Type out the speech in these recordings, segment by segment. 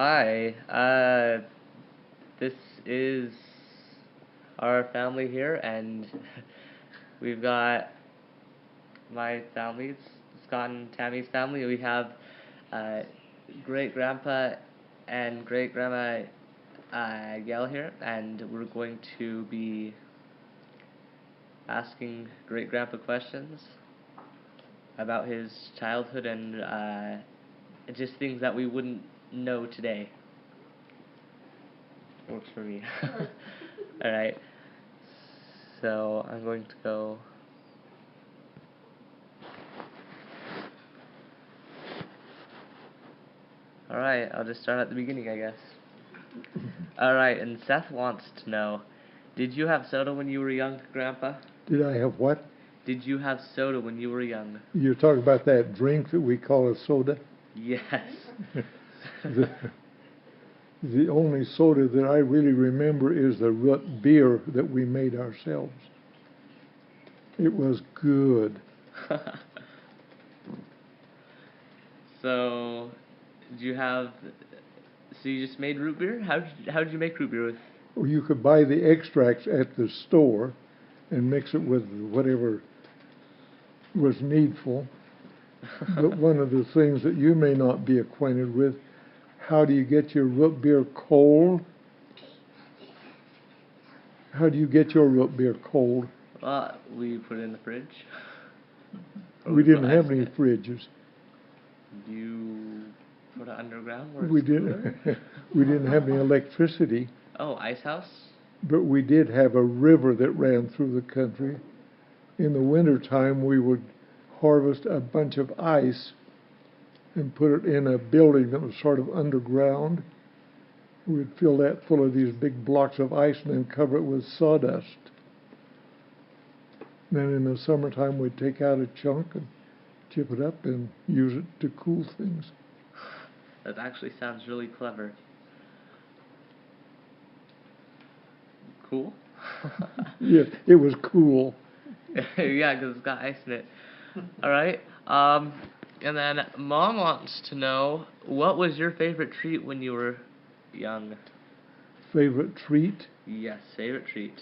Hi, this is our family here, and we've got my family, Scott and Tammy's family. We have uh, great grandpa and great grandma Gale here, and we're going to be asking great grandpa questions about his childhood and just things that we wouldn't know today. Works for me. Alright, so I'm going to go. Alright, I'll just start at the beginning, I guess. Alright, and Seth wants to know, did you have soda when you were young, Grandpa? Did I have what? Did you have soda when you were young? You're talking about that drink that we call a soda? Yes. The only soda that I really remember is the root beer that we made ourselves. It was good. So, you just made root beer? How'd you make root beer with? Or you could buy the extracts at the store and mix it with whatever was needful. But one of the things that you may not be acquainted with, how do you get your root beer cold? How do you get your root beer cold? We put it in the fridge. We didn't have any fridges. Do you put it underground? We didn't. We didn't have any electricity. Oh, ice house? But we did have a river that ran through the country. In the wintertime, we would harvest a bunch of ice and put it in a building that was sort of underground. We'd fill that full of these big blocks of ice and then cover it with sawdust. Then in the summertime, we'd take out a chunk and chip it up and use it to cool things. That actually sounds really clever. Cool? Yes, it was cool. Yeah, because it's got ice in it. Alright, and then Mom wants to know, what was your favorite treat when you were young? Favorite treat? Yes, favorite treat.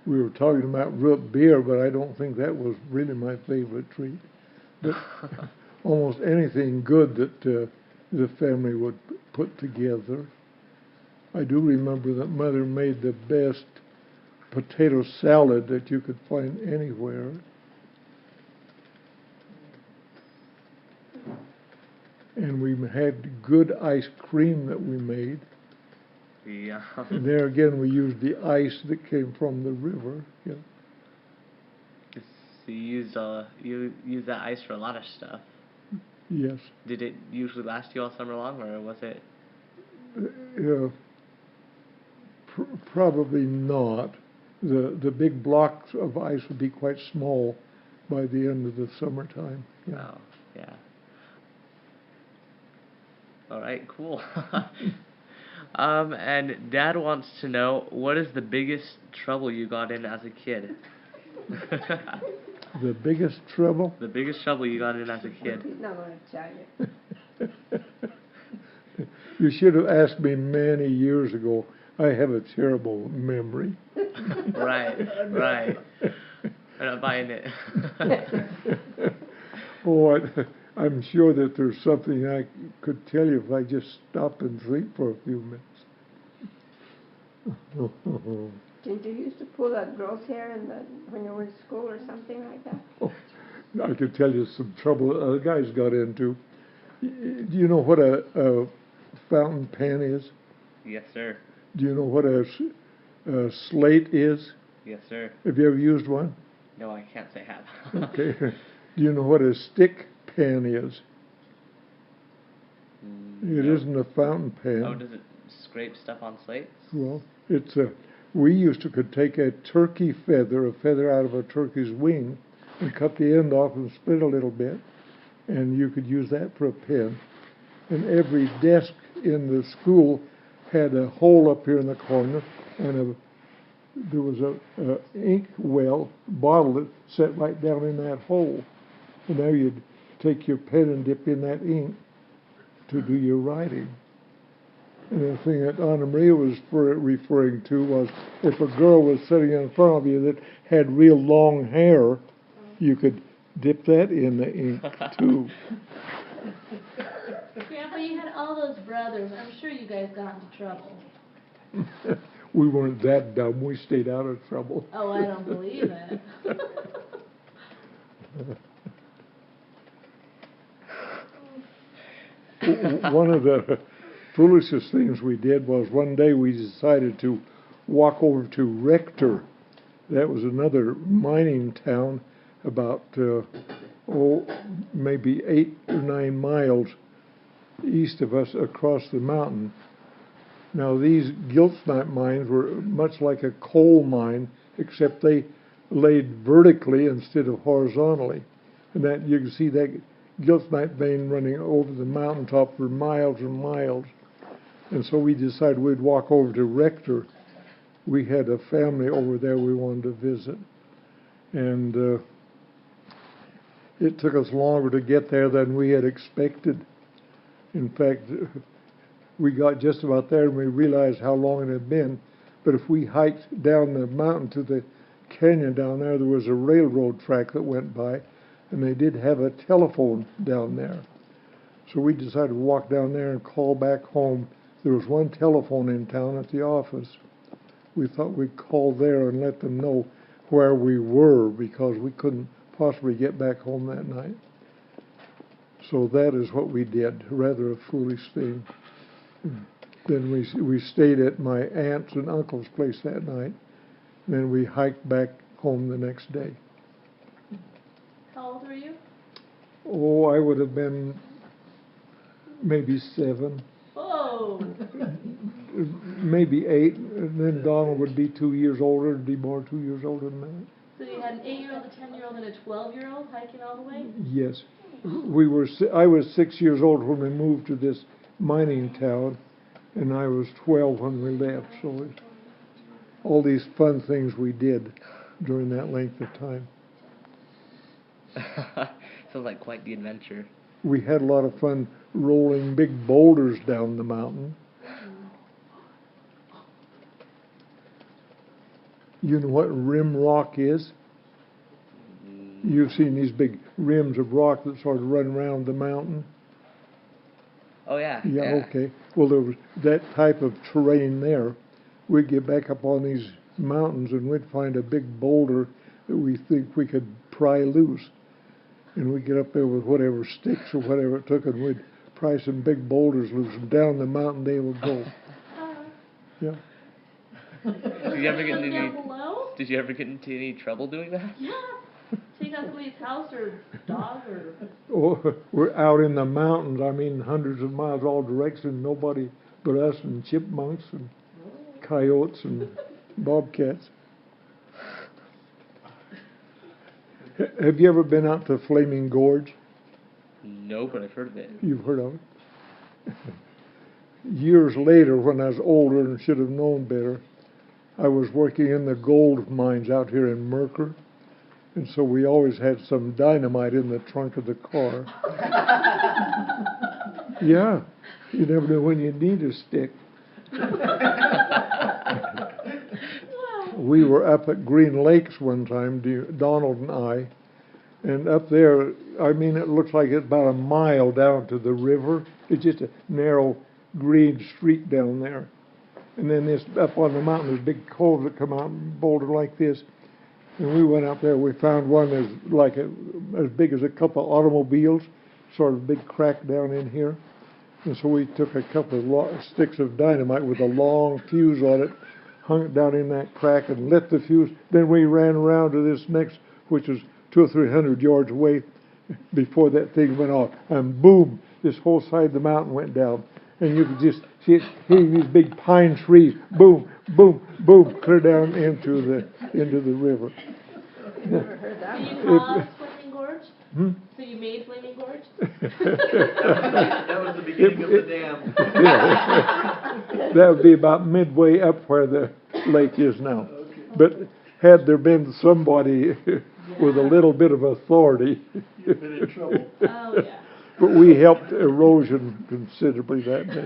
We were talking about root beer, but I don't think that was really my favorite treat. But almost anything good that the family would put together. I do remember that Mother made the best potato salad that you could find anywhere. And we had good ice cream that we made. Yeah. And there again, we used the ice that came from the river. Yeah. So you use that ice for a lot of stuff. Yes. Did it usually last you all summer long, or was it? Probably not. The big blocks of ice would be quite small by the end of the summertime. Yeah. Oh, yeah. All right, cool. And Dad wants to know, what is the biggest trouble you got in as a kid? The biggest trouble? The biggest trouble you got in as a kid. He's not going to tell you. You should have asked me many years ago. I have a terrible memory. Right. I'm not buying it. Oh, I'm sure that there's something I could tell you if I just stop and think for a few minutes. Did you used to pull that growth hair when you were in school or something like that? Oh, I could tell you some trouble other guys got into. Do you know what a fountain pen is? Yes, sir. Do you know what a slate is? Yes, sir. Have you ever used one? No, I can't say have. Okay. Do you know what a stick pen is? It No. isn't a fountain pen. Oh, does it scrape stuff on slates? Well, we could take a turkey feather, a feather out of a turkey's wing, and cut the end off and split a little bit, and you could use that for a pen. And every desk in the school had a hole up here in the corner, and there was a ink well bottle that set right down in that hole. And now you'd take your pen and dip in that ink, to do your writing. And the thing that Anna Maria was referring to was if a girl was sitting in front of you that had real long hair, you could dip that in the ink too. Grandpa, you had all those brothers. I'm sure you guys got into trouble. We weren't that dumb. We stayed out of trouble. Oh, I don't believe it. One of the foolishest things we did was one day we decided to walk over to Rector. That was another mining town about, maybe 8 or 9 miles east of us across the mountain. Now, these giltsnite mines were much like a coal mine, except they laid vertically instead of horizontally. And that you can see that giltsnite vein running over the mountaintop for miles and miles. And so we decided we'd walk over to Rector. We had a family over there we wanted to visit. And it took us longer to get there than we had expected. In fact, we got just about there and we realized how long it had been. But if we hiked down the mountain to the canyon down there, there was a railroad track that went by, and they did have a telephone down there. So we decided to walk down there and call back home. There was one telephone in town at the office. We thought we'd call there and let them know where we were because we couldn't possibly get back home that night. So that is what we did, rather a foolish thing. Then we stayed at my aunt's and uncle's place that night. Then we hiked back home the next day. How old were you? Oh, I would have been maybe 7. Whoa! Maybe 8. And then Donald would be 2 years older, and DeMar 2 years older than that. So you had an 8-year-old, a 10-year-old, and a 12-year-old hiking all the way? Yes. I was 6 years old when we moved to this mining town, and I was 12 when we left. So all these fun things we did during that length of time. Sounds like quite the adventure. We had a lot of fun rolling big boulders down the mountain. You know what rim rock is? You've seen these big rims of rock that sort of run around the mountain. Oh, yeah. Yeah, okay. Well, there was that type of terrain there. We'd get back up on these mountains and we'd find a big boulder that we think we could pry loose. And we'd get up there with whatever sticks or whatever it took, and we'd pry some big boulders loose, and down the mountain they would go. Yeah. Did you ever get into down below? Did you ever get into any trouble doing that? Yeah. Take out somebody's house or dog or... Oh, we're out in the mountains, I mean hundreds of miles all directions, nobody but us and chipmunks and coyotes and bobcats. Have you ever been out to Flaming Gorge? No, but I've heard of it. You've heard of it? Years later, when I was older and should have known better, I was working in the gold mines out here in Mercer, and so we always had some dynamite in the trunk of the car. Yeah, you never know when you need a stick. We were up at Green Lakes one time, Donald and I, and up there, I mean, it looks like it's about a mile down to the river. It's just a narrow green streak down there. And then this up on the mountain, there's big coves that come out and boulder like this. And we went up there, we found one that's like as big as a couple of automobiles, sort of big crack down in here. And so we took a couple of sticks of dynamite with a long fuse on it, hung it down in that crack and lit the fuse. Then we ran around to this next, which was 200 or 300 yards away before that thing went off. And boom, this whole side of the mountain went down. And you could just see it hitting these big pine trees. Boom, boom, boom, clear down into the river. I've never heard that So one. you caused Flaming Gorge? Hmm? So you made Flaming Gorge? That was the beginning of the dam. That would be about midway up where the lake is now. But had there been somebody with a little bit of authority, You've been in trouble. Oh, yeah. But we helped erosion considerably that day.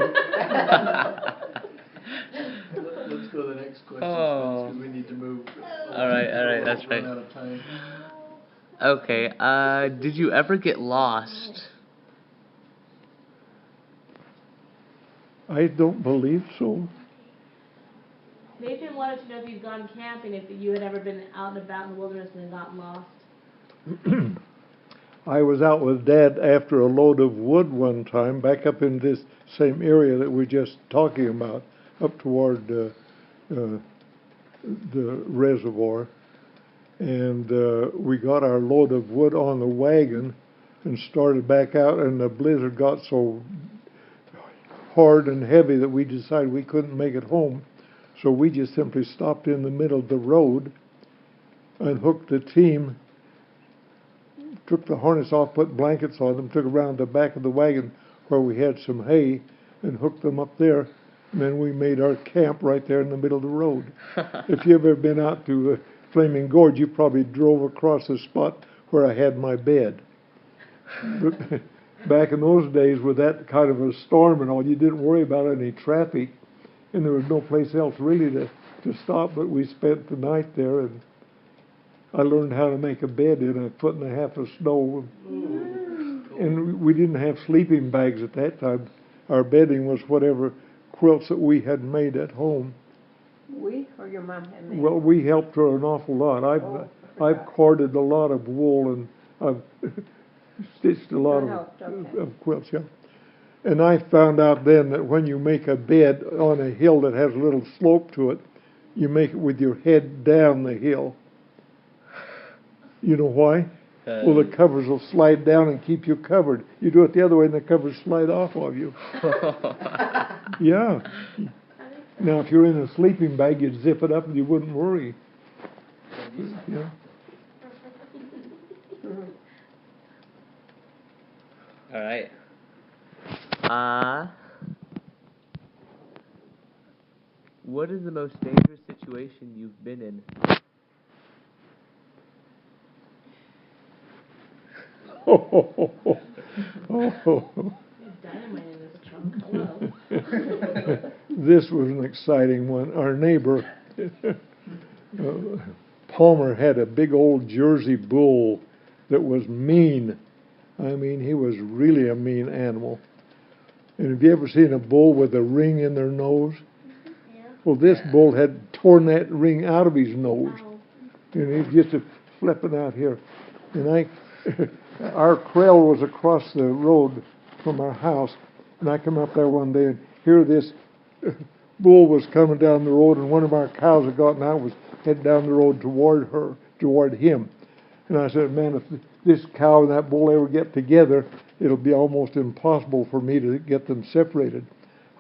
Let's go to the next question, Oh. because we need to move. All right, that's Run fine. out of time. Okay, did you ever get lost? I don't believe so. Nathan wanted to know if you'd gone camping, if you had ever been out and about in the wilderness and gotten lost. I was out with Dad after a load of wood one time, back up in this same area that we're just talking about, up toward the reservoir. And we got our load of wood on the wagon and started back out, and the blizzard got so hard and heavy that we decided we couldn't make it home. So we just simply stopped in the middle of the road, unhooked the team, took the harness off, put blankets on them, took around the back of the wagon where we had some hay, and hooked them up there. And then we made our camp right there in the middle of the road. If you've ever been out to Flaming Gorge, you probably drove across the spot where I had my bed. But back in those days, with that kind of a storm and all, you didn't worry about any traffic, and there was no place else really to stop. But we spent the night there, and I learned how to make a bed in a foot and a half of snow. And we didn't have sleeping bags at that time. Our bedding was whatever quilts that we had made at home. We or your mom had made? Well, we helped her an awful lot. I've corded a lot of wool, and I've stitched a lot of quilts, yeah. And I found out then that when you make a bed on a hill that has a little slope to it, you make it with your head down the hill. You know why? Well, the covers will slide down and keep you covered. You do it the other way, and the covers slide off of you. Yeah. Now, if you're in a sleeping bag, you'd zip it up and you wouldn't worry. Yeah. All right. What is the most dangerous situation you've been in? Oh. Dynamite in this trunk. Hello. This was an exciting one. Our neighbor, Palmer, had a big old Jersey bull that was mean. I mean, he was really a mean animal. And have you ever seen a bull with a ring in their nose? Yeah. Well, this bull had torn that ring out of his nose. Ow. And he's just flipping out here. And our trail was across the road from our house. And I come up there one day and here this bull was coming down the road, and one of our cows had gotten out, was heading down the road toward him. And I said, man, if this cow and that bull ever get together, it'll be almost impossible for me to get them separated.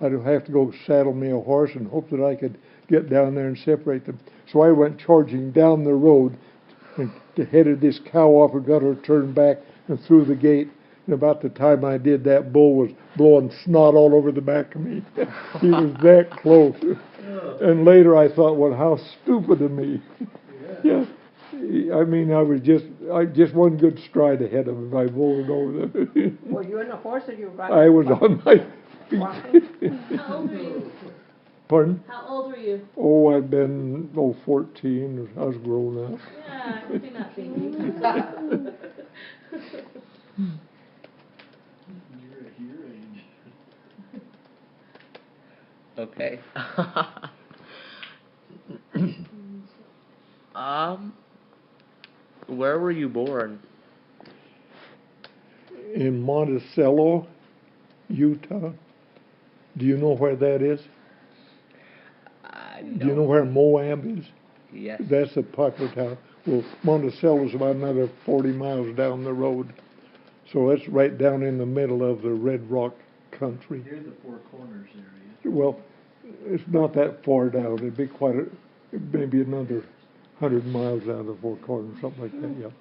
I'd have to go saddle me a horse and hope that I could get down there and separate them. So I went charging down the road and headed this cow off and got her turned back and through the gate. And about the time I did, that bull was blowing snot all over the back of me. He was that close. And later I thought, well, how stupid of me. Yeah. I mean, I just one good stride ahead of him. I rolled over them. Were you on a horse or you riding? I was on my feet. How old were you? Pardon? How old were you? Oh, I'd been 14. I was grown up. Yeah, I do not think you. You're at your age. Okay. Where were you born? In Monticello, Utah. Do you know where that is? No. Do you know where Moab is? Yes. That's a popular town. Well, Monticello is about another 40 miles down the road. So that's right down in the middle of the Red Rock country. Near the Four Corners area. Well, it's not that far down. It'd be maybe another 100 miles out of the Four Corners, something like that, yeah.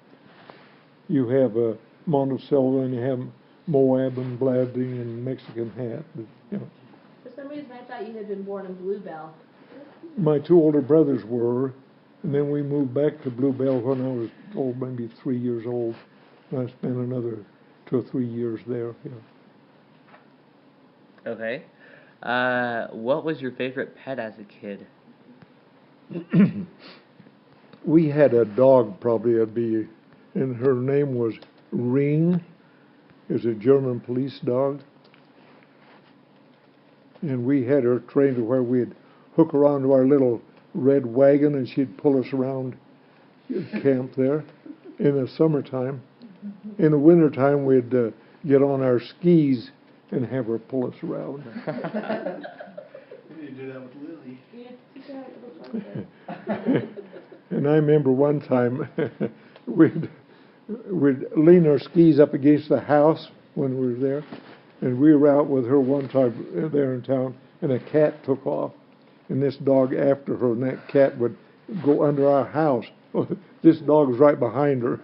You have Monticello, and you have Moab and Blading and Mexican Hat. But, you know. For some reason, I thought you had been born in Bluebell. My two older brothers were, and then we moved back to Bluebell when I was, maybe 3 years old. And I spent another 2 or 3 years there. Yeah. Okay. What was your favorite pet as a kid? We had a dog, probably and her name was Ring. It was a German police dog. And we had her trained to where we'd hook her onto our little red wagon and she'd pull us around camp there in the summertime. In the wintertime, we'd get on our skis and have her pull us around. We need to do that with Lily. And I remember one time we'd lean our skis up against the house when we were there, and we were out with her one time there in town, and a cat took off, and this dog after her, and that cat would go under our house. This dog was right behind her,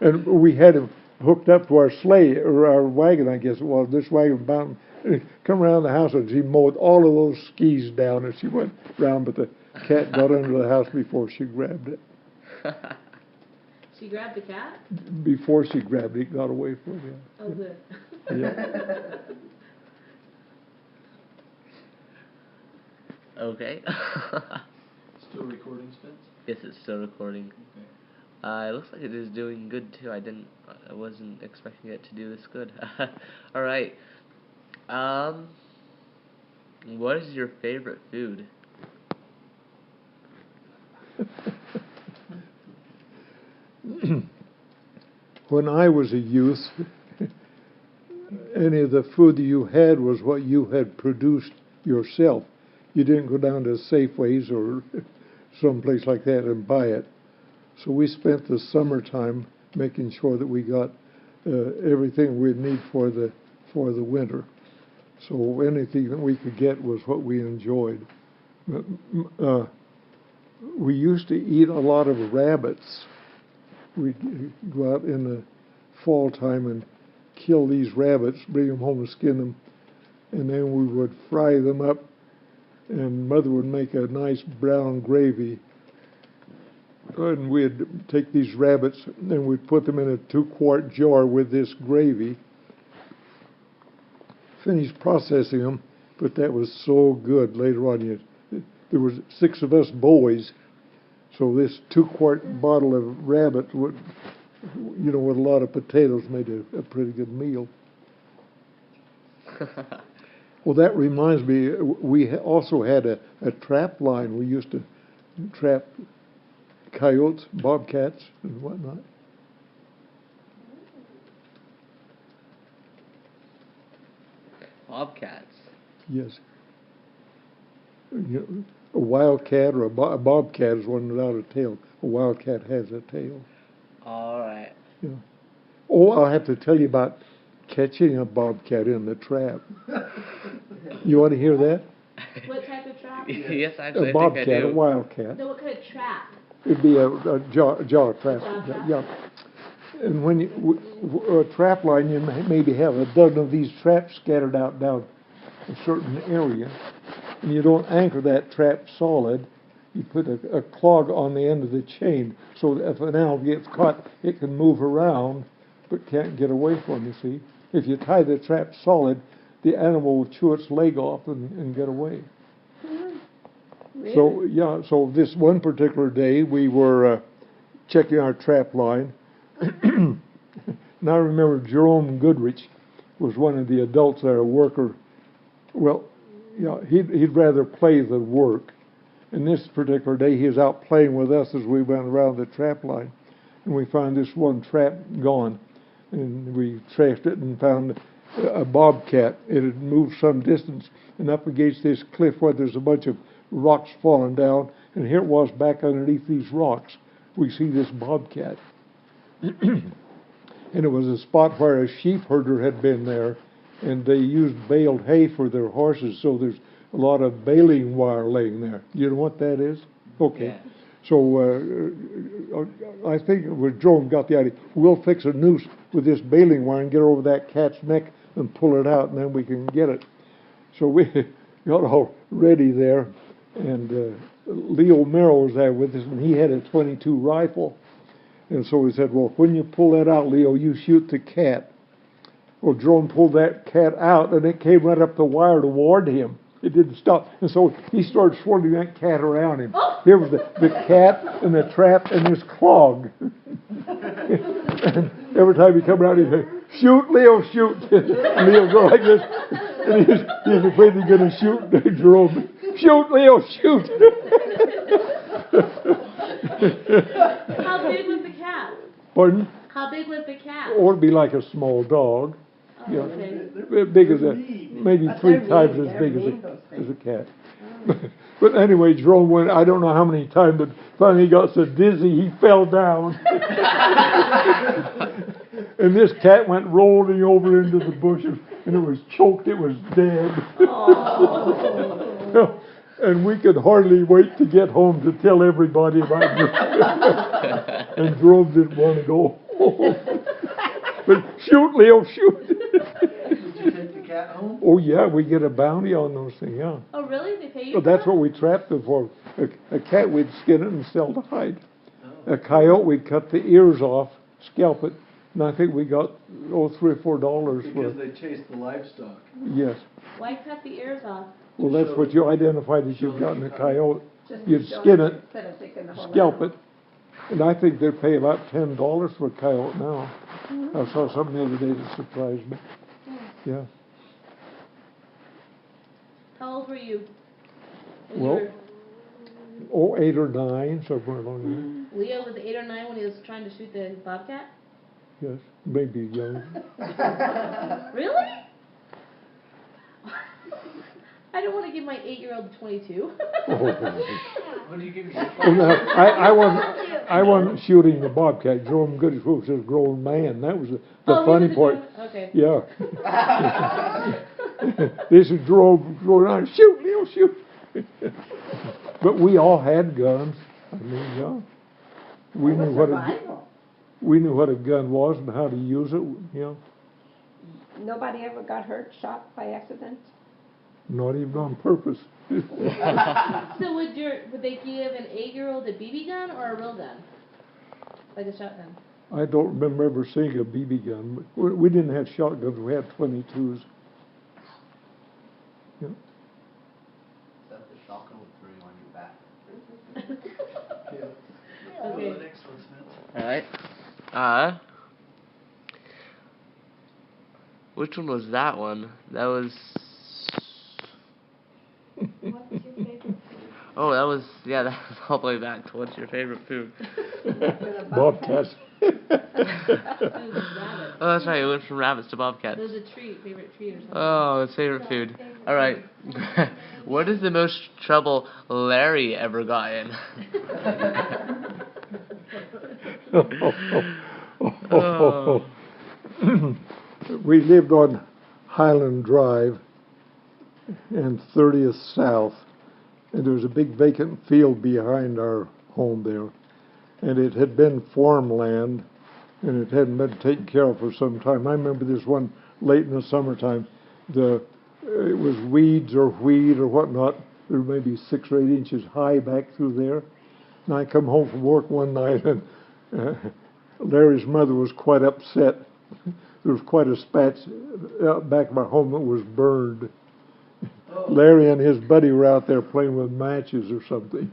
and we had him hooked up to our sleigh, or our wagon, I guess it was. This wagon bound, come around the house, and she mowed all of those skis down as she went round, but the cat got under the house before she grabbed it. She grabbed the cat? Before she grabbed it, it got away from her. Oh, good. Yeah. Okay. Still recording, Spence? Yes, it's still recording. Okay. It looks like it is doing good too. I wasn't expecting it to do this good. All right. What is your favorite food? When I was a youth, any of the food that you had was what you had produced yourself. You didn't go down to Safeways or someplace like that and buy it. So we spent the summertime making sure that we got everything we'd need for the winter. So anything that we could get was what we enjoyed. We used to eat a lot of rabbits. We'd go out in the fall time and kill these rabbits, bring them home and skin them, and then we would fry them up, and Mother would make a nice brown gravy. And we'd take these rabbits and we'd put them in a 2-quart jar with this gravy, finish processing them, but that was so good later on. There was 6 of us boys, so this 2-quart bottle of rabbit would, with a lot of potatoes, made a pretty good meal. Well, that reminds me, we also had a trap line. We used to trap coyotes, bobcats, and whatnot. Bobcats. Yes. A wildcat or a bobcat is one without a tail. A wildcat has a tail. All right. Yeah. Oh, I'll have to tell you about catching a bobcat in the trap. You want to hear that? What type of trap? Yes, actually, A I bobcat, think I do. a wildcat. No, what kind of trap? It'd be a jaw trap. Jaw trap? Yeah. And when a trap line, you maybe have a dozen of these traps scattered out down a certain area, and you don't anchor that trap solid. You put a clog on the end of the chain, so that if an animal gets caught, it can move around, but can't get away from you. See, if you tie the trap solid, the animal will chew its leg off and get away. Really? So this one particular day, we were checking our trap line. And I remember Jerome Goodrich was one of the adults there, a worker. Well, he'd rather play than work. And this particular day, he was out playing with us as we went around the trap line. And we found this one trap gone. And we trashed it and found a bobcat. It had moved some distance and up against this cliff where there's a bunch of rocks falling down. And here it was back underneath these rocks. We see this bobcat. And it was a spot where a sheep herder had been there, and they used baled hay for their horses, so there's a lot of baling wire laying there. You know what that is? Okay. Yeah. So I think it was Jerome got the idea. We'll fix a noose with this baling wire and get over that cat's neck and pull it out, and then we can get it. So we got all ready there, and Leo Merrill was there with us, and he had a .22 rifle. And so we said, well, when you pull that out, Leo, you shoot the cat. Well, Jerome pulled that cat out, and it came right up the wire toward him. It didn't stop. And so he started swirling that cat around him. Here was the cat and the trap and this clog. And every time he come around, he'd say, shoot, Leo, shoot. And Leo would go like this. And he's afraid he's going to shoot Jerome. Shoot, Leo, shoot. How big was the cat? Pardon? How big was the cat? Or it'd be like a small dog. Oh, Yeah. okay. Big as maybe But 3 they're times mean. as They're big mean, those as things. a cat. But anyway, Jerome went, I don't know how many times, but finally he got so dizzy he fell down. And this cat went rolling over into the bushes, and it was choked, it was dead. Oh. And we could hardly wait to get home to tell everybody about it. And Jerome didn't want to go home. But shoot, Leo, shoot. Did you take the cat home? Oh, yeah, we get a bounty on those things, yeah. Oh, really? They pay you? Well, for that's that? what we trapped them for. A cat, we'd skin it and sell the hide. Oh. A coyote, we'd cut the ears off, scalp it, and I think we got, $3 or $4 for Because it. they chase the livestock. Yes. Why cut the ears off? Well, that's what you identified as you've gotten a coyote. Just You'd show skin them it, instead of taking the whole scalp animal. it, and I think they pay about $10 for a coyote now. I saw something the other day that surprised me. Yeah. How old were you? When Well, you Oh, 8 or 9, somewhere along were, Leo was 8 or 9 when he was trying to shoot the bobcat? there. Yes, maybe young. Really? I don't want to give my 8-year-old 22. What do you give me? Well, no, I wasn't shooting the bobcat. Jerome Goodrich was a grown man. That was the Oh, he funny was a part. grown- Okay. Yeah. This is Jerome going on, shoot, Leo, shoot. But we all had guns. I mean, yeah. We It was knew what survival. we knew what a gun was and how to use it. You know, Nobody ever got hurt, shot by accident? not even on purpose. So would they give an 8-year-old a BB gun or a real gun? Like a shotgun? I don't remember ever seeing a BB gun. We didn't have shotguns. We had 22s. Yeah. Except the shotgun would throw you on your back. Yeah. Okay. Well, the next one's Vince. Alright. Which one was that one? That was... What's your favorite food? Oh, that was all the way back to what's your favorite food? Bobcats. It was rabbit. Oh, that's right, it went from rabbits to bobcats. It was a treat, favorite treat or something. Oh, it's favorite food. Alright. What is the most trouble Larry ever got in? We lived on Highland Drive and 30th South, and there was a big vacant field behind our home there, and it had been farmland, and it hadn't been taken care of for some time. I remember this one late in the summertime. It was weeds or wheat or whatnot. There were maybe 6 or 8 inches high back through there. And I come home from work one night, and Larry's mother was quite upset. There was quite a patch out back of our home that was burned. Larry and his buddy were out there playing with matches or something.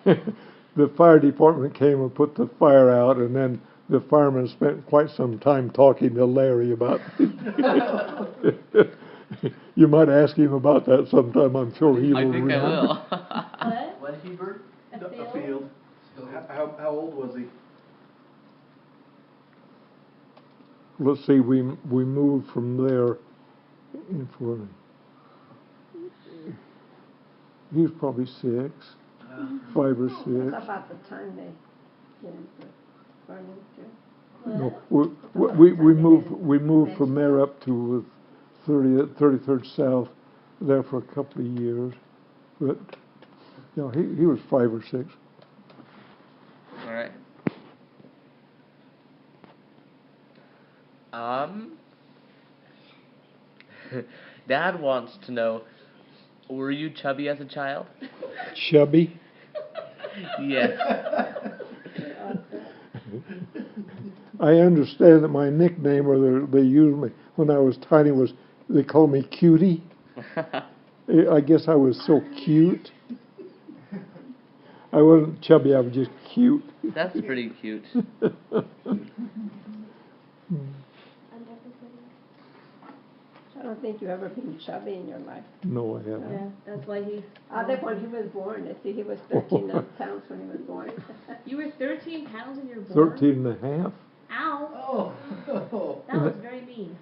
The fire department came and put the fire out, and then the firemen spent quite some time talking to Larry about it. You might ask him about that sometime. I'm sure he will I think I remember. will. What? What he bird? A A field? field. How old was he? Let's see, we moved from there in for, he was probably 6, 5 or 6. That's about the time they get into farming too. No, we moved from there up to 33rd South there for a couple of years, but he was 5 or 6. Alright. Dad wants to know, were you chubby as a child? Chubby? Yes. I understand that my nickname, or they used me when I was tiny, was they called me Cutie. I guess I was so cute. I wasn't chubby, I was just cute. That's pretty cute. I don't think you've ever been chubby in your life. No, I haven't. Yeah, that's why he. Other when he was born, I see he was 13 pounds when he was born. You were 13 pounds when you were born? 13 and a half. Ow. Oh. That was very mean.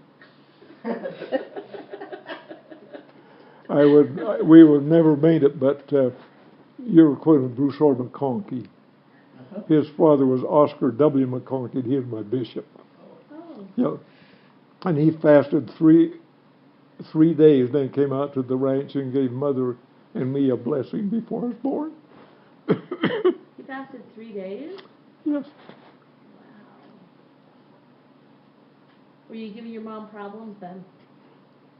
We would never made it, but you were acquainted with Bruce R. McConkie. His father was Oscar W. McConkie, and he was my bishop. Oh. Yeah. And he fasted three days, then came out to the ranch and gave Mother and me a blessing before I was born. He fasted 3 days? Yes. Wow. Were you giving your mom problems then?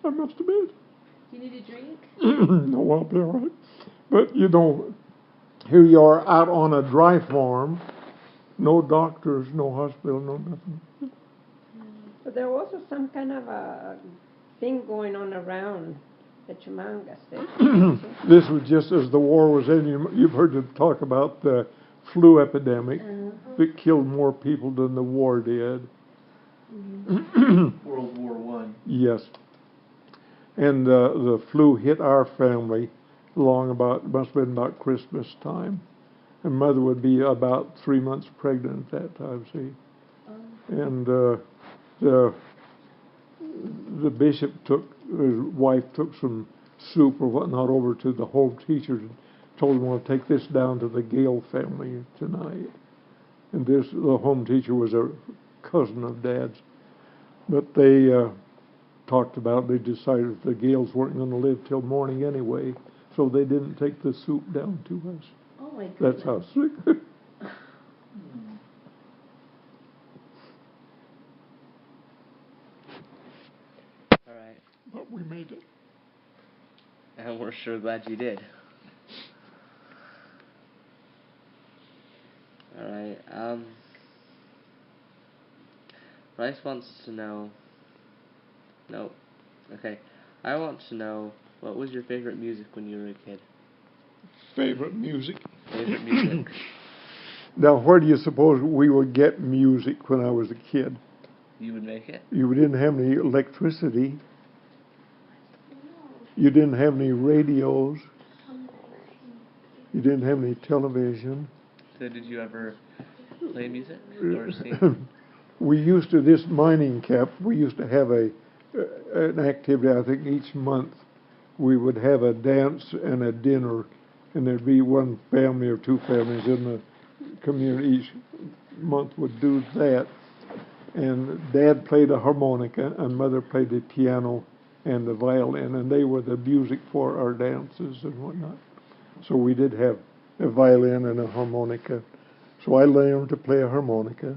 I must admit. Do you need a drink? No, I'll be all right. But, you know, here you are out on a dry farm, no doctors, no hospital, no nothing. But there was also some kind of a thing going on around the Chumangas. This was just as the war was ending. You've heard them talk about the flu epidemic that killed more people than the war did. World War One. Yes. And the flu hit our family must have been about Christmas time. And Mother would be about 3 months pregnant at that time, see. And the bishop his wife took some soup or whatnot over to the home teachers and told them, "I'll take this down to the Gale family tonight." And the home teacher was a cousin of Dad's. But they talked about, they decided the Gales weren't going to live till morning anyway, so they didn't take the soup down to us. Oh my goodness. That's how sick. All right. But we made it. And we're sure glad you did. All right. Bryce wants to know. No. Okay. I want to know, what was your favorite music when you were a kid? Favorite music. Favorite music. Now, where do you suppose we would get music when I was a kid? You would make it? You didn't have any electricity. You didn't have any radios. You didn't have any television. So did you ever play music or sing? We used to, this mining camp, we used to have an activity, I think each month we would have a dance and a dinner, and there'd be one family or two families in the community each month would do that. And Dad played a harmonica and Mother played the piano and the violin, and they were the music for our dances and whatnot. So we did have a violin and a harmonica. So I learned to play a harmonica,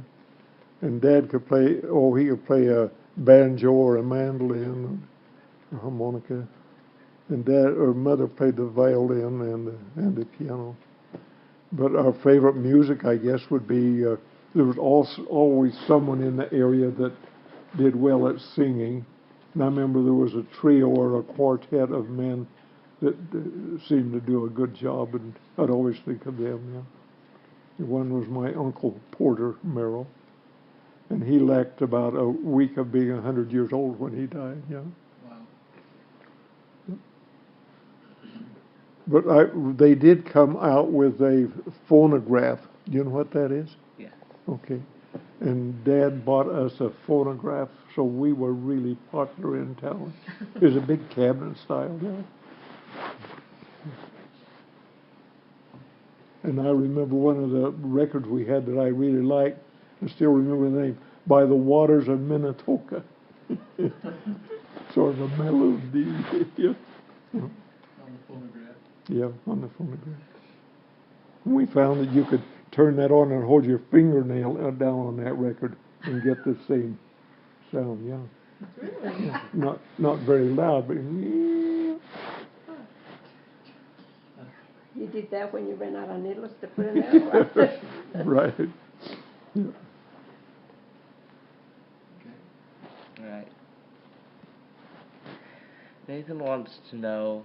and Dad could play, he could play a banjo or a mandolin, or a harmonica, and Mother played the violin and the piano. But our favorite music, I guess, would be, there was always someone in the area that did well at singing. And I remember there was a trio or a quartet of men that seemed to do a good job, and I'd always think of them, yeah. One was my Uncle Porter Merrill, and he lacked about a week of being 100 years old when he died, yeah. Wow. But they did come out with a phonograph. Do you know what that is? Yeah. Okay. And Dad bought us a phonograph, so we were really popular in town. It was a big cabinet style, yeah. And I remember one of the records we had that I really liked, I still remember the name, By the Waters of Minnetonka. Sort of a melody. Yeah. On the phonograph. Yeah, on the phonograph. We found that you could turn that on and hold your fingernail down on that record and get the same sound, yeah. Really? Yeah. Not very loud, but yeah. You did that when you ran out of needles to put in there? Right. Yeah. Nathan wants to know,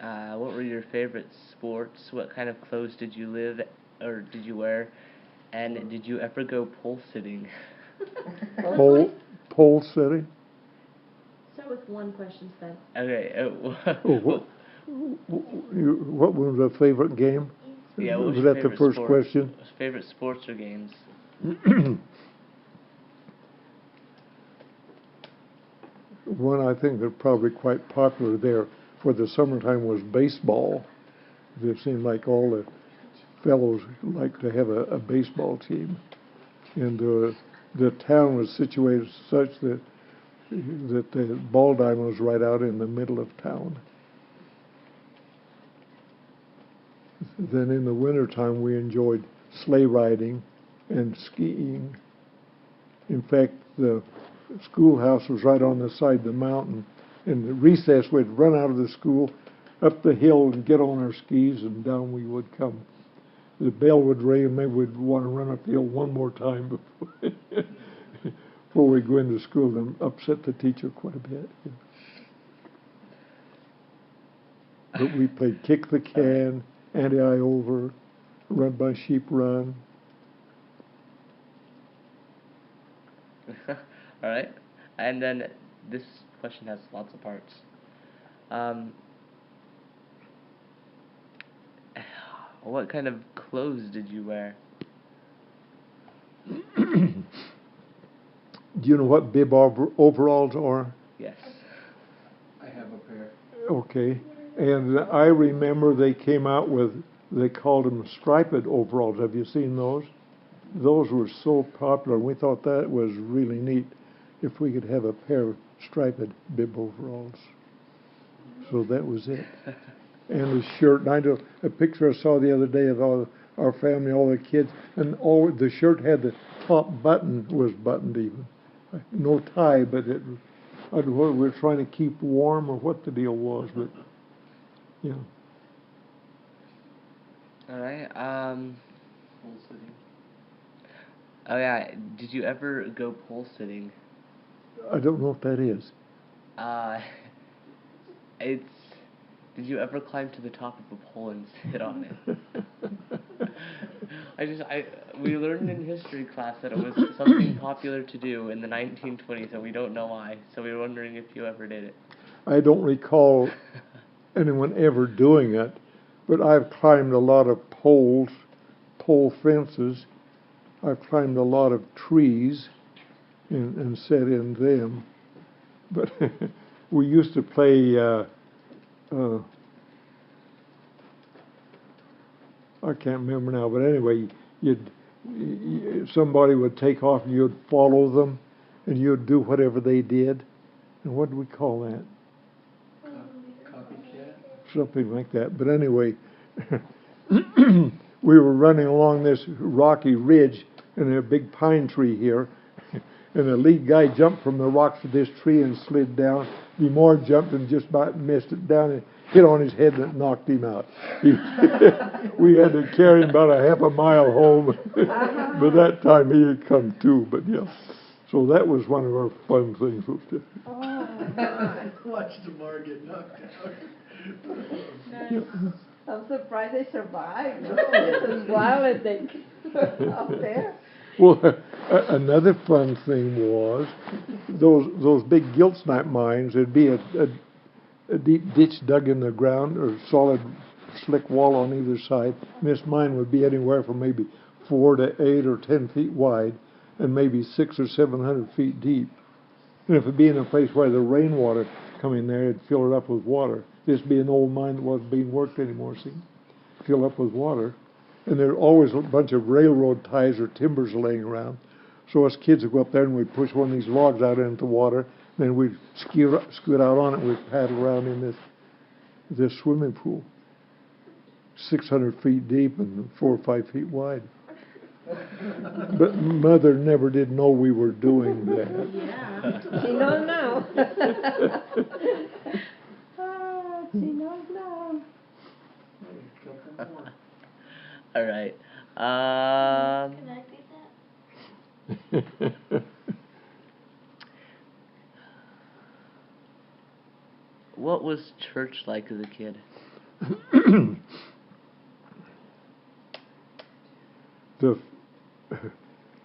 what were your favorite sports? What kind of clothes did you did you wear? And did you ever go pole sitting? Pole sitting? Start with one question, Spence. Okay. What was the favorite game? Yeah, what was your that the favorite first sport? question? Favorite sports or games? One I think that's probably quite popular there for the summertime was baseball. It seemed like all the fellows like to have a baseball team. And the town was situated such that the ball diamond was right out in the middle of town. Then in the wintertime we enjoyed sleigh riding and skiing. In fact, the schoolhouse was right on the side of the mountain. In the recess, we'd run out of the school, up the hill and get on our skis, and down we would come. The bell would ring, and maybe we'd want to run up the hill one more time before we go into school and upset the teacher quite a bit. But we played kick the can, anti-eye over, run by sheep run. All right. And then this question has lots of parts. What kind of clothes did you wear? Do you know what bib overalls are? Yes. I have a pair. Okay. And I remember they came out with, they called them striped overalls. Have you seen those? Those were so popular. We thought that was really neat if we could have a pair of striped bib overalls. So that was it. And the shirt. And I know a picture I saw the other day of all our family, all the kids, and all the shirt had the top button was buttoned even. No tie, but it. I don't know whether we were trying to keep warm or what the deal was, but yeah. All right. Pole sitting. Oh yeah. Did you ever go pole sitting? I don't know what that is. It's. Did you ever climb to the top of a pole and sit on it? We learned in history class that it was something popular to do in the 1920s, and we don't know why. So we were wondering if you ever did it. I don't recall anyone ever doing it, but I've climbed a lot of poles, pole fences. I've climbed a lot of trees and sat in them. But we used to play, I can't remember now, but anyway, somebody would take off and you'd follow them and you'd do whatever they did. And what do we call that? Copycat? Something like that. But anyway, we were running along this rocky ridge and there's a big pine tree here. And the lead guy jumped from the rocks of this tree and slid down. DeMore jumped and just about missed it down and hit on his head and it knocked him out. We had to carry him about a half a mile home. By that time he had come to, but yeah. So that was one of our fun things. Watch DeMar get knocked out. Nice. I'm surprised they survived. It's as wild as they out there. Well, another fun thing was those big gilt snipe mines. There'd be a deep ditch dug in the ground or solid slick wall on either side. And this mine would be anywhere from maybe 4 to 8 or 10 feet wide and maybe 600 or 700 feet deep. And if it'd be in a place where the rainwater come in there, it'd fill it up with water. This would be an old mine that wasn't being worked anymore, see? Fill up with water. And there's always a bunch of railroad ties or timbers laying around. So us kids would go up there and we'd push one of these logs out into the water. Then we'd scoot out on it and we'd paddle around in this swimming pool. 600 feet deep and 4 or 5 feet wide. But Mother never did know we were doing that. Yeah. She knows now. She knows now. All right. Can I do that? What was church like as a kid? the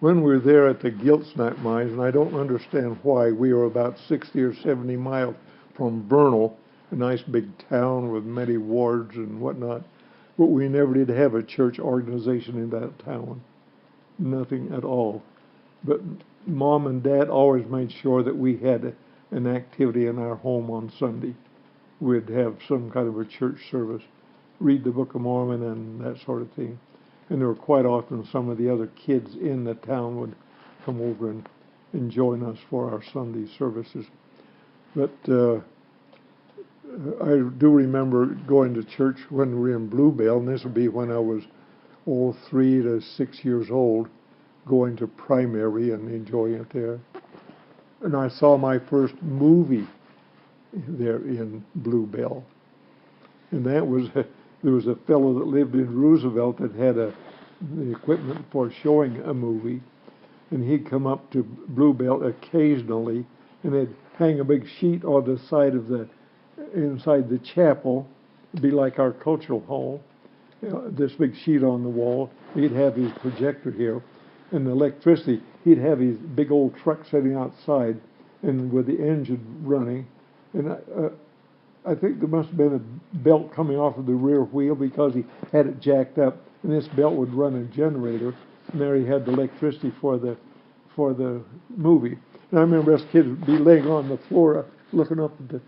When we were there at the Giltsnipe mines, and I don't understand why, we were about 60 or 70 miles from Vernal, a nice big town with many wards and whatnot, but we never did have a church organization in that town. Nothing at all. But Mom and Dad always made sure that we had an activity in our home on Sunday. We'd have some kind of a church service, read the Book of Mormon and that sort of thing. And there were quite often some of the other kids in the town would come over and join us for our Sunday services. But I do remember going to church when we were in Bluebell, and this would be when I was 3 to 6 years old, going to primary and enjoying it there. And I saw my first movie there in Bluebell. And that was, there was a fellow that lived in Roosevelt that had the equipment for showing a movie. And he'd come up to Bluebell occasionally, and they'd hang a big sheet on the side of inside the chapel. It'd be like our cultural hall. This big sheet on the wall. He'd have his projector here. And the electricity, he'd have his big old truck sitting outside and with the engine running. And I think there must have been a belt coming off of the rear wheel because he had it jacked up. And this belt would run a generator. And there he had the electricity for the movie. And I remember us kids would be laying on the floor looking up at the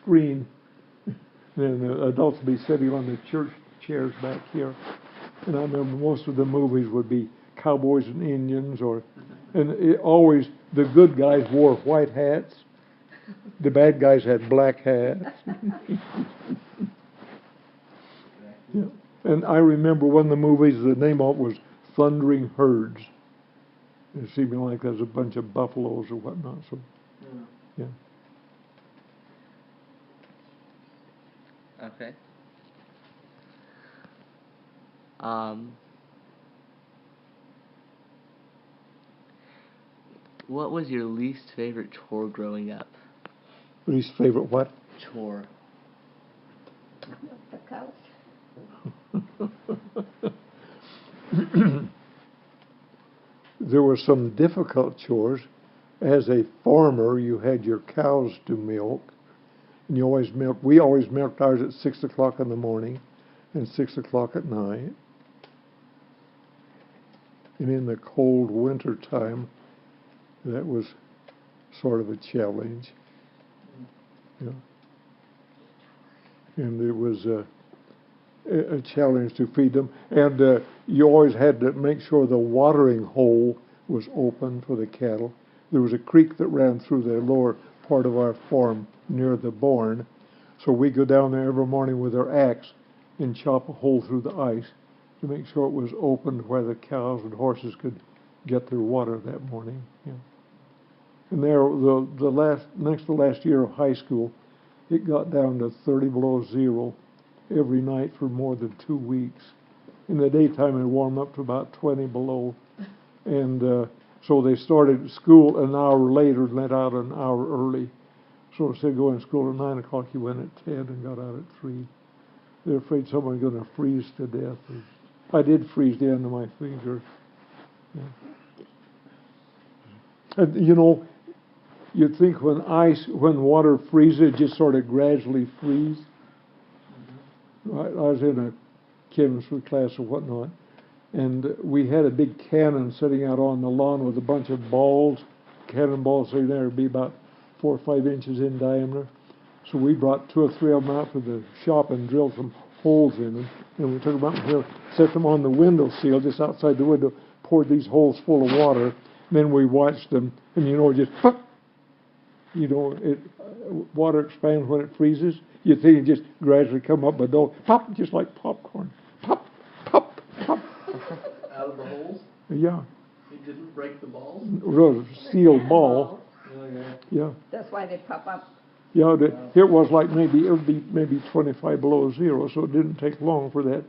screen. And the adults would be sitting on the church chairs back here. And I remember most of the movies would be cowboys and Indians, always the good guys wore white hats, the bad guys had black hats. Yeah. And I remember one of the movies, the name of it was Thundering Herds. It seemed like there's a bunch of buffaloes or whatnot. So, yeah. Okay. What was your least favorite chore growing up? Least favorite what? Chore. The cows. There were some difficult chores. As a farmer, you had your cows to milk, and you always milk. We always milked ours at 6 o'clock in the morning and 6 o'clock at night. And in the cold winter time, that was sort of a challenge. Yeah. And it was a challenge to feed them. And you always had to make sure the watering hole was open for the cattle. There was a creek that ran through the lower part of our farm near the barn. So we go down there every morning with our axe and chop a hole through the ice to make sure it was open where the cows and horses could get their water that morning. Yeah. And there, next to last year of high school, it got down to 30 below zero every night for more than 2 weeks. In the daytime, it warmed up to about 20 below. And so they started school an hour later and let out an hour early. So instead of going to school at 9 o'clock, you went at 10 and got out at 3. They're afraid someone's going to freeze to death. I did freeze the end of my finger. Yeah. And, you'd think when water freezes, it just sort of gradually freezes. I was in a chemistry class or whatnot, and we had a big cannon sitting out on the lawn with a bunch of balls, cannonballs sitting there, would be about 4 or 5 inches in diameter. So we brought 2 or 3 of them out to the shop and drilled some holes in them, and we took them out and set them on the window sill, just outside the window, poured these holes full of water, and then we watched them, and just pop. Water expands when it freezes. You think it just gradually come up, but don't pop, just like popcorn. Pop, pop, pop. Out of the holes? Yeah. It didn't break the balls? Real steel ball. Oh, yeah. Yeah. That's why they pop up. Yeah, it was like it would be maybe 25 below zero, so it didn't take long for that.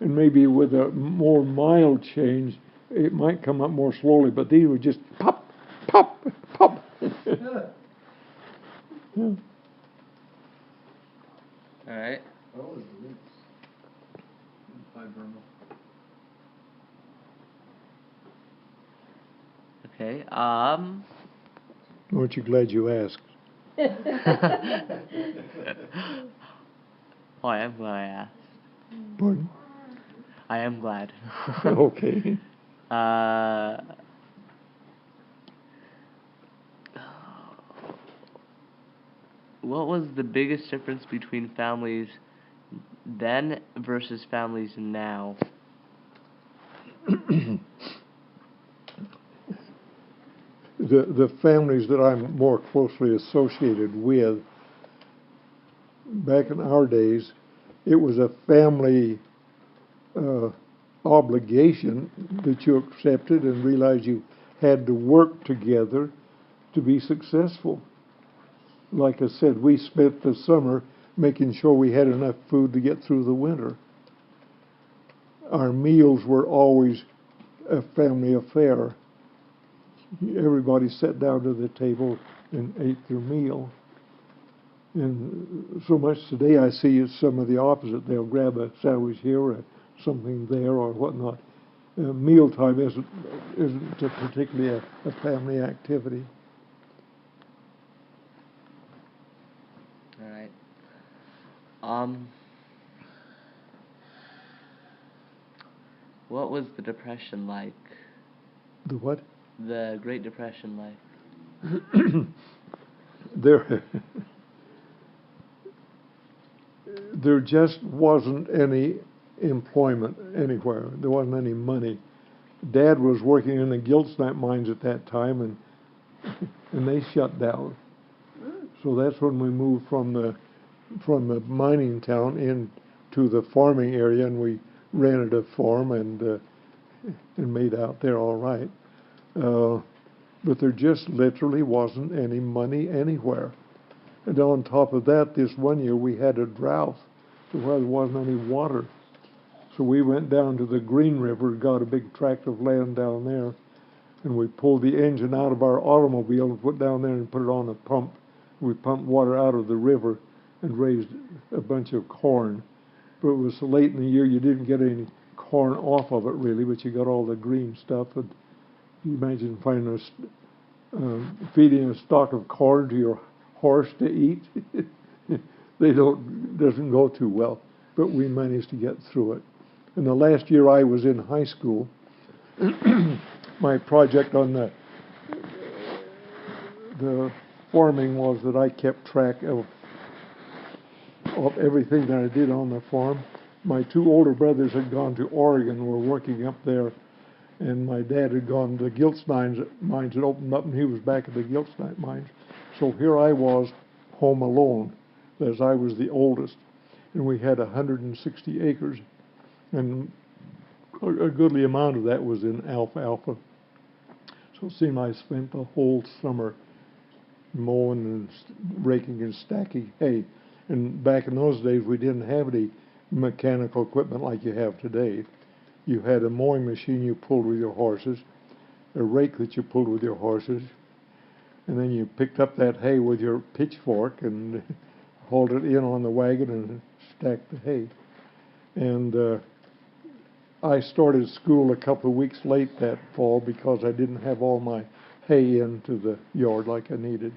And maybe with a more mild change, it might come up more slowly, but these would just pop, pop, pop. Yeah. Alright. What was the roots? By Burma. Okay. Aren't you glad you asked? Oh, I am glad I asked. Pardon? I am glad. Okay. What was the biggest difference between families then versus families now? The families that I'm more closely associated with, back in our days, it was a family obligation that you accepted and realized you had to work together to be successful. Like I said, we spent the summer making sure we had enough food to get through the winter. Our meals were always a family affair. Everybody sat down to the table and ate their meal. And so much today I see some of the opposite. They'll grab a sandwich here or something there or whatnot. Mealtime isn't particularly a family activity. Alright. What was the Depression like? The what? The Great Depression like? There just wasn't any employment anywhere. There wasn't any money. Dad was working in the giltsnap mines at that time, and they shut down. So that's when we moved from the mining town into the farming area, and we rented a farm and made out there all right. But there just literally wasn't any money anywhere. And on top of that, this one year we had a drought, so where there wasn't any water. So we went down to the Green River, got a big tract of land down there, and we pulled the engine out of our automobile and put down there and put it on a pump. We pumped water out of the river and raised a bunch of corn. But it was so late in the year you didn't get any corn off of it really, but you got all the green stuff. And you imagine feeding a stalk of corn to your horse to eat. Doesn't go too well, but we managed to get through it. And the last year I was in high school, my project on the farming was that I kept track of everything that I did on the farm. My two older brothers had gone to Oregon, were working up there, and my dad had gone to the Gilts mines had opened up, and he was back at the Gilts mines. So here I was, home alone, as I was the oldest, and we had 160 acres, and a goodly amount of that was in alfalfa. So it seemed I spent the whole summer mowing and raking and stacking hay. And back in those days, we didn't have any mechanical equipment like you have today. You had a mowing machine you pulled with your horses, a rake that you pulled with your horses, and then you picked up that hay with your pitchfork and hauled it in on the wagon and stacked the hay. And I started school a couple of weeks late that fall because I didn't have all my hay into the yard like I needed.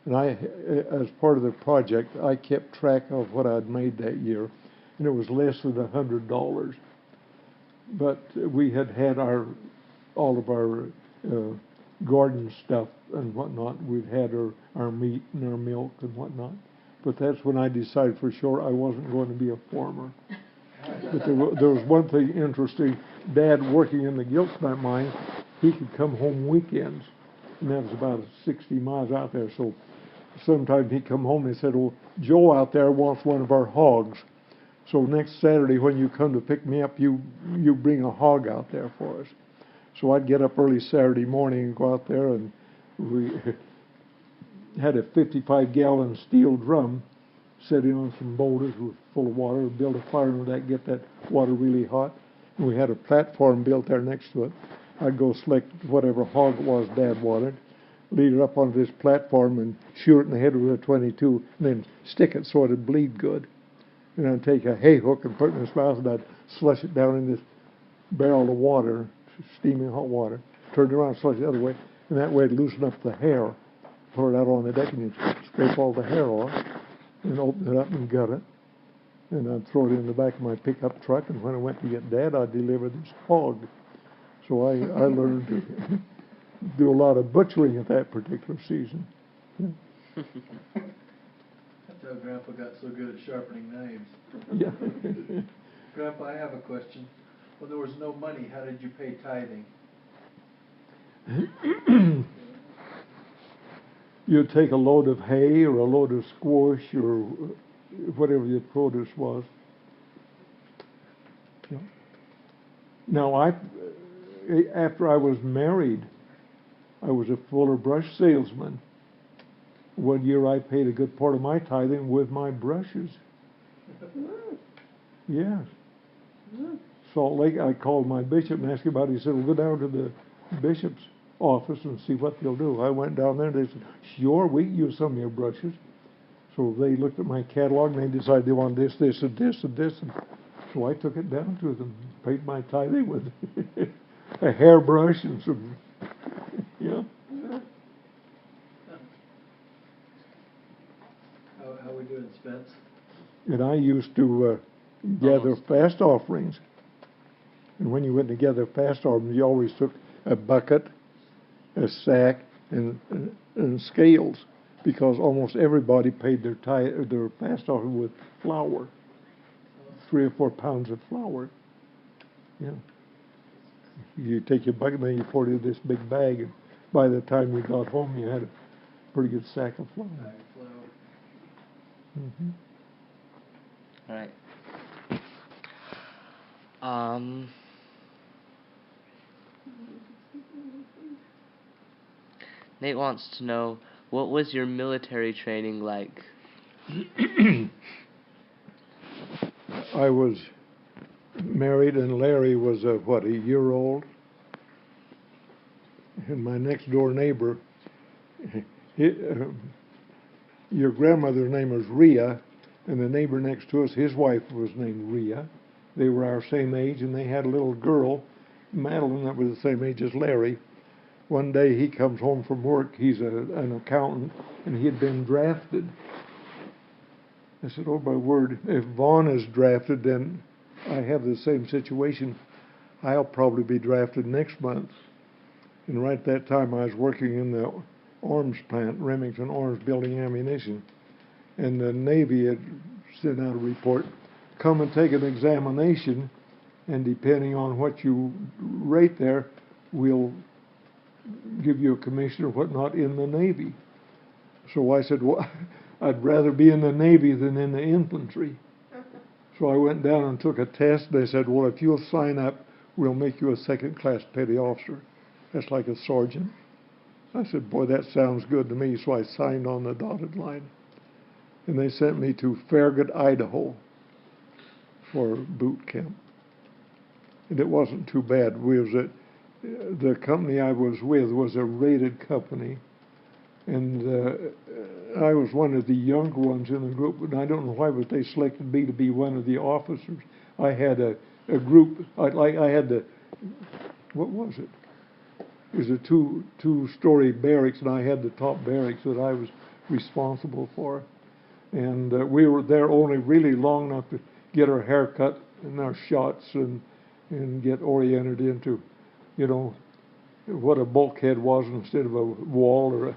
And as part of the project, I kept track of what I'd made that year, and it was less than $100. But we had all of our garden stuff and whatnot. We'd had our meat and our milk and whatnot. But that's when I decided for sure I wasn't going to be a farmer. But there was one thing interesting. Dad, working in the Giltsnap mine, he could come home weekends, and that was about 60 miles out there. So sometimes he'd come home and he said, "Well, Joe out there wants one of our hogs. So next Saturday when you come to pick me up, you bring a hog out there for us." So I'd get up early Saturday morning and go out there, and we had a 55-gallon steel drum sitting on some boulders full of water, build a fire under that, get that water really hot. And we had a platform built there next to it. I'd go select whatever hog it was Dad wanted, lead it up onto this platform and shoot it in the head with a .22, and then stick it so it'd bleed good. and I'd take a hay hook and put it in his mouth, and I'd slush it down in this barrel of water, steaming hot water, turn it around, slush it the other way, and that way it'd loosen up the hair. Pour it out on the deck, and you'd scrape all the hair off, and open it up and gut it. And I'd throw it in the back of my pickup truck, and when I went to get Dad, I'd deliver this hog. So I learned to do a lot of butchering at that particular season. That's how Grandpa got so good at sharpening knives. Yeah. Grandpa, I have a question. When there was no money, how did you pay tithing? You'd take a load of hay or a load of squash or whatever your produce was. Yeah. Now, after I was married, I was a Fuller brush salesman. One year I paid a good part of my tithing with my brushes. Yes. Salt Lake, I called my bishop and asked him about it. He said, well, go down to the bishop's office and see what they'll do. I went down there and they said, sure, we can use some of your brushes. So they looked at my catalog and they decided they wanted this, this, and this, and this. And so I took it down to them, paid my tithing with a hairbrush and some, yeah. How we doing, Spence? And I used to gather fast offerings. And when you went to gather fast offerings, you always took a bucket, a sack, and scales, because almost everybody paid their fast offering with flour, 3 or 4 pounds of flour. Yeah. You take your bucket, and then you pour it in this big bag, and by the time you got home, you had a pretty good sack of flour. Mm-hmm. All right. Nate wants to know, what was your military training like? I was married, and Larry was a year old. And my next door neighbor, your grandmother's name was Rhea, and the neighbor next to us, his wife was named Rhea. They were our same age, and they had a little girl, Madeline, that was the same age as Larry. One day he comes home from work. He's an accountant, and he had been drafted. I said, oh, my word, if Vaughn is drafted, then I have the same situation. I'll probably be drafted next month. And right at that time, I was working in the arms plant, Remington Arms, building ammunition. And the Navy had sent out a report, come and take an examination, and depending on what you rate there, we'll give you a commission or whatnot in the Navy. So I said, well, I'd rather be in the Navy than in the infantry. So I went down and took a test. They said, well, if you'll sign up, we'll make you a second-class petty officer. That's like a sergeant. I said, boy, that sounds good to me. So I signed on the dotted line. And they sent me to Farragut, Idaho for boot camp. And it wasn't too bad. The company I was with was a rated company. And I was one of the younger ones in the group, and I don't know why, but they selected me to be one of the officers. I had a group, I had the, what was it? It was a two-story barracks, and I had the top barracks that I was responsible for. And we were there only really long enough to get our hair cut and our shots and get oriented into, what a bulkhead was instead of a wall, or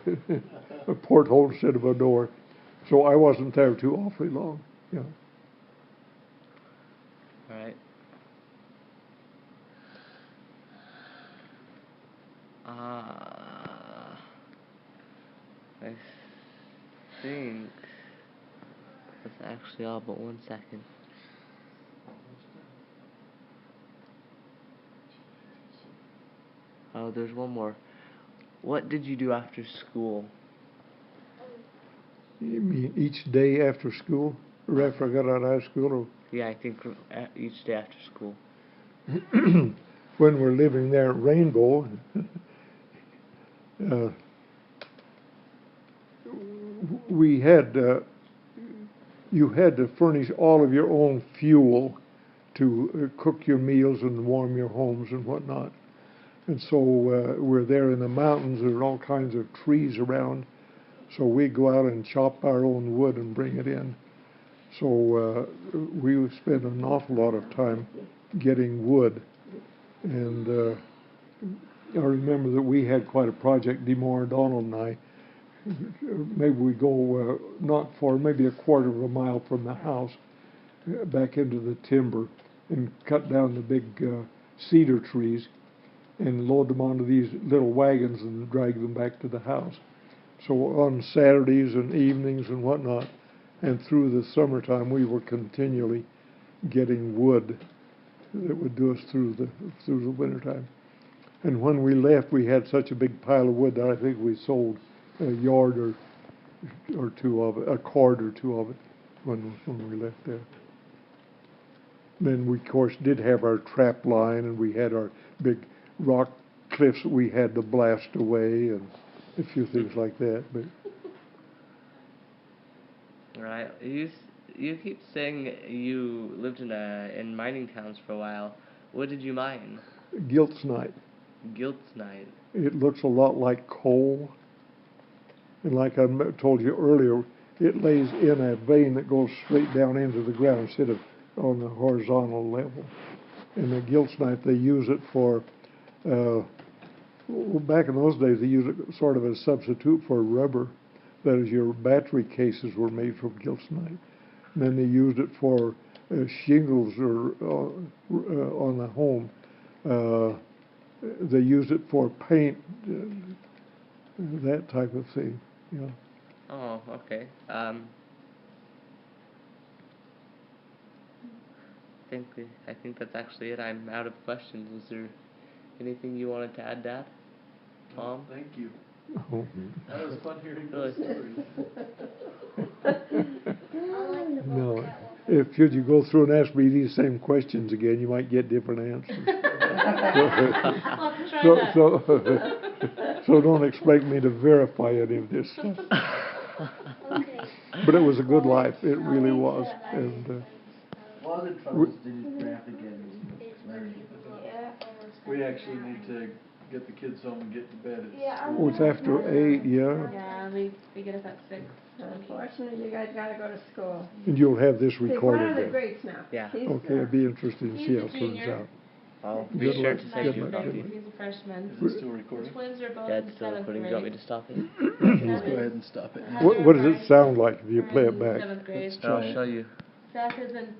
a porthole instead of a door. So I wasn't there too awfully long. Yeah. All right. I think that's actually all, but 1 second. Oh, there's one more. What did you do after school? You mean each day after school, or after I got out of high school? Or Yeah, I think each day after school. when we're living there at Rainbow, we had you had to furnish all of your own fuel to cook your meals and warm your homes and whatnot. And so we're there in the mountains. There are all kinds of trees around. So we go out and chop our own wood and bring it in. So we spend an awful lot of time getting wood. And I remember that we had quite a project, DeMore, Donald and I. Maybe we go not far, maybe a quarter of a mile from the house, back into the timber and cut down the big cedar trees and load them onto these little wagons and drag them back to the house. So on Saturdays and evenings and whatnot, and through the summertime, we were continually getting wood that would do us through the wintertime. And when we left, we had such a big pile of wood that I think we sold a yard or two of it, a cord or two of it, when we left there. Then we, of course, did have our trap line, and we had our big rock cliffs that we had to blast away, and a few things like that. But Right. You keep saying you lived in mining towns for a while. What did you mine? giltsnite. Giltsnite. It looks a lot like coal. And like I told you earlier, it lays in a vein that goes straight down into the ground instead of on the horizontal level. And the giltsnite, they use it for, back in those days, they used it sort of as a substitute for rubber. That is, your battery cases were made from giltsnite. And then they used it for shingles or on the home. They used it for paint, that type of thing. Yeah. Oh, okay. I think that's actually it. I'm out of questions. Was there anything you wanted to add, Dad? Tom? Thank you. Oh. That was fun hearing Really? those stories. No. If should you go through and ask me these same questions again, you might get different answers. I'll have to try that. So don't expect me to verify any of this stuff. But it was a good life. It really was. And What other troubles did Grandpa get into, Larry? We actually need to get the kids home and get to bed. oh, it's after 8, yeah. Yeah, they get us at 6. Unfortunately, you guys gotta go to school. And you'll have this See, one recorded of the then. greats now. Yeah. He's, Okay, it'd be interesting to He's see a how it turns junior. out. I'll Good be sure luck. to Good send you a luck. copy. He's a freshman. Is it still recording? The twins are both Yeah, in it's still 7th recording. Do grade. you want me to stop it? Let's go ahead and stop it. What does it sound like if you play it back? 7th grade. Let's try I'll it. show you. Seth is in